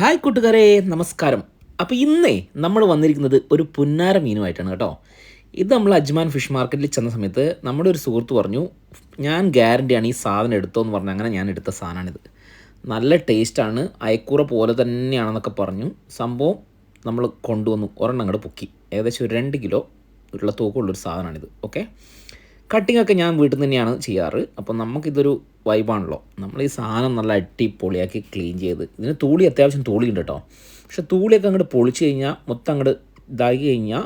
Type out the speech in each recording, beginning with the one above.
Hi കൂട്ടുകാരെ, നമസ്കാരം. അപ്പോൾ ഇന്നേ നമ്മൾ വന്നിരിക്കുന്നത് ഒരു പുന്നാര മീനുമായിട്ടാണ് കേട്ടോ. ഇത് നമ്മൾ അജ്മാൻ ഫിഷ് മാർക്കറ്റിൽ ചെന്ന സമയത്ത് നമ്മുടെ ഒരു സുഹൃത്ത് പറഞ്ഞു, ഞാൻ ഗ്യാരണ്ടിയാണ് ഈ സാധനം എടുത്തോ എന്ന് പറഞ്ഞ് അങ്ങനെ ഞാൻ എടുത്ത സാധനമാണിത്. നല്ല ടേസ്റ്റാണ്, അയക്കൂറ പോലെ തന്നെയാണെന്നൊക്കെ പറഞ്ഞു. സംഭവം നമ്മൾ കൊണ്ടുവന്നു, ഒരെണ്ണം അങ്ങോട്ട് പൊക്കി. ഏകദേശം ഒരു 2 കിലോ ഉള്ള തൂക്കമുള്ളൊരു സാധനമാണിത്. ഓക്കെ, കട്ടിങ്ങൊക്കെ ഞാൻ വീട്ടിൽ നിന്ന് തന്നെയാണ് ചെയ്യാറ്. അപ്പോൾ നമുക്കിതൊരു വൈബാണല്ലോ. നമ്മൾ ഈ സാധനം നല്ല അടിപൊളിയാക്കി ക്ലീൻ ചെയ്ത്, ഇതിന് തൂളി അത്യാവശ്യം തൂളിയുണ്ട് കേട്ടോ. പക്ഷെ തൂളിയൊക്കെ അങ്ങോട്ട് പൊളിച്ച് കഴിഞ്ഞാൽ മൊത്തം അങ്ങോട്ട് ഇതാക്കി കഴിഞ്ഞാൽ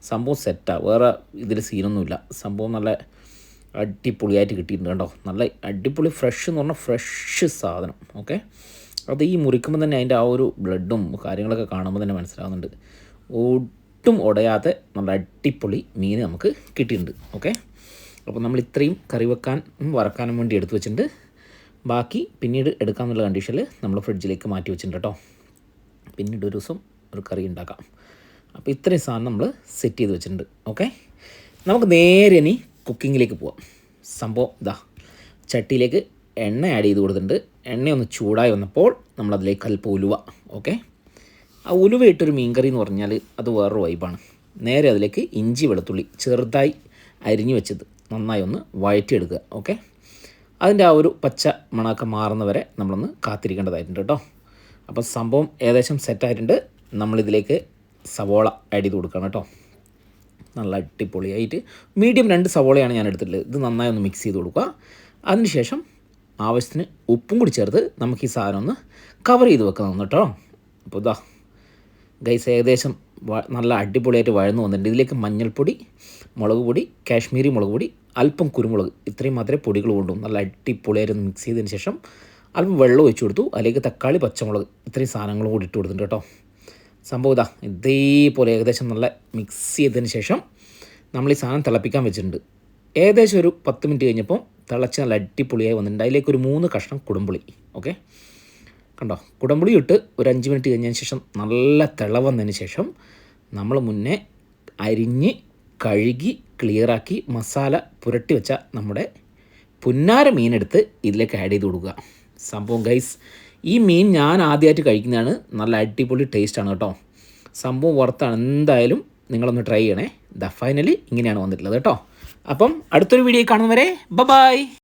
സംഭവം സെറ്റാണ്. വേറെ ഇതിൽ സീനൊന്നുമില്ല. സംഭവം നല്ല അടിപൊളിയായിട്ട് കിട്ടിയിട്ടുണ്ട് കേട്ടോ. നല്ല അടിപൊളി ഫ്രഷ് എന്ന് പറഞ്ഞാൽ ഫ്രഷ് സാധനം. ഓക്കെ, അത് ഈ മുറിക്കുമ്പോൾ തന്നെ അതിൻ്റെ ആ ഒരു ബ്ലഡും കാര്യങ്ങളൊക്കെ കാണുമ്പോൾ തന്നെ മനസ്സിലാവുന്നുണ്ട്. ഒട്ടും ഉടയാതെ നല്ല അടിപൊളി മീൻ നമുക്ക് കിട്ടിയിട്ടുണ്ട്. ഓക്കെ, അപ്പോൾ നമ്മൾ ഇത്രയും കറി വെക്കാനും വറക്കാനും വേണ്ടി എടുത്തു വെച്ചിട്ടുണ്ട്. ബാക്കി പിന്നീട് എടുക്കാമെന്നുള്ള കണ്ടീഷനിൽ നമ്മൾ ഫ്രിഡ്ജിലേക്ക് മാറ്റി വെച്ചിട്ടുണ്ട് കേട്ടോ. പിന്നീട് ഒരു ദിവസം ഒരു കറി ഉണ്ടാക്കാം. അപ്പോൾ ഇത്രയും സാധനം നമ്മൾ സെറ്റ് ചെയ്ത് വെച്ചിട്ടുണ്ട്. ഓക്കെ, നമുക്ക് നേരെ ഇനി കുക്കിങ്ങിലേക്ക് പോവാം. സംഭവം ഇതാ, ചട്ടിയിലേക്ക് എണ്ണ ആഡ് ചെയ്ത് കൊടുത്തിട്ടുണ്ട്. എണ്ണയൊന്ന് ചൂടായി വന്നപ്പോൾ നമ്മളതിലേക്ക് അല്പം ഉലുവ. ഓക്കെ, ആ ഉലുവ ഇട്ടൊരു മീൻകറി എന്ന് പറഞ്ഞാൽ അത് വേറൊരു വൈബാണ്. നേരെ അതിലേക്ക് ഇഞ്ചി വെളുത്തുള്ളി ചെറുതായി അരിഞ്ഞു വെച്ചത് നന്നായി ഒന്ന് വഴറ്റിയെടുക്കുക. ഓക്കെ, അതിൻ്റെ ആ ഒരു പച്ച മണമൊക്കെ മാറുന്നവരെ നമ്മളൊന്ന് കാത്തിരിക്കേണ്ടതായിട്ടുണ്ട് കേട്ടോ. അപ്പോൾ സംഭവം ഏകദേശം സെറ്റായിട്ടുണ്ട്. നമ്മളിതിലേക്ക് സവോള ആഡ് ചെയ്ത് കൊടുക്കണം കേട്ടോ. നല്ല അടിപൊളിയായിട്ട് മീഡിയം 2 സവോളയാണ് ഞാൻ എടുത്തിട്ടുള്ളത്. ഇത് നന്നായി ഒന്ന് മിക്സ് ചെയ്ത് കൊടുക്കുക. അതിനുശേഷം ആവശ്യത്തിന് ഉപ്പും കൂടി ചേർത്ത് നമുക്ക് ഈ സാധനം ഒന്ന് കവർ ചെയ്ത് വെക്കണം കേട്ടോ. അപ്പോൾ ഇതാ ഗൈസ്, ഏകദേശം നല്ല അടിപൊളിയായിട്ട് വഴന്നു വന്നിട്ടുണ്ട്. ഇതിലേക്ക് മഞ്ഞൾപ്പൊടി, മുളക് പൊടി, കാശ്മീരി മുളക് പൊടി, അല്പം കുരുമുളക്, ഇത്രയും മാത്രമേ പൊടികൾ കൊണ്ടും നല്ല അടിപൊളിയായിട്ട് മിക്സ് ചെയ്തതിന് ശേഷം അല്പം വെള്ളം ഒഴിച്ചു കൊടുത്തു. അതിലേക്ക് തക്കാളി, പച്ചമുളക്, ഇത്രയും സാധനങ്ങളും കൂടി ഇട്ട് കൊടുത്തിട്ടുണ്ട് കേട്ടോ. സംഭവം ഇതാ ഇതേപോലെ ഏകദേശം നല്ല മിക്സ് ചെയ്തതിന് ശേഷം നമ്മൾ ഈ സാധനം തിളപ്പിക്കാൻ വെച്ചിട്ടുണ്ട്. ഏകദേശം ഒരു 10 മിനിറ്റ് കഴിഞ്ഞപ്പോൾ തിളച്ച് നല്ല അടിപൊളിയായി വന്നിട്ടുണ്ട്. അതിലേക്ക് ഒരു 3 കഷ്ണം കുടംപുളി. ഓക്കെ, കണ്ടോ, കുടംപുളി ഇട്ട് ഒരു 5 മിനിറ്റ് കഴിഞ്ഞതിന് ശേഷം നല്ല തിളവന്നതിന് ശേഷം നമ്മൾ മുന്നേ അരിഞ്ഞ് കഴുകി ക്ലിയറാക്കി മസാല പുരട്ടി വെച്ച നമ്മുടെ പുന്നാര മീനെടുത്ത് ഇതിലേക്ക് ആഡ് ചെയ്ത് കൊടുക്കുക. സംഭവം ഗൈസ്, ഈ മീൻ ഞാൻ ആദ്യമായിട്ട് കഴിക്കുന്നതാണ്. നല്ല അടിപൊളി ടേസ്റ്റാണ് കേട്ടോ. സംഭവം വറുത്താണ്. എന്തായാലും നിങ്ങളൊന്ന് ട്രൈ ചെയ്യണേ. ഫൈനലി ഇങ്ങനെയാണ് വന്നിട്ടുള്ളത് കേട്ടോ. അപ്പം അടുത്തൊരു വീഡിയോ കാണുന്നവരെ ബൈ.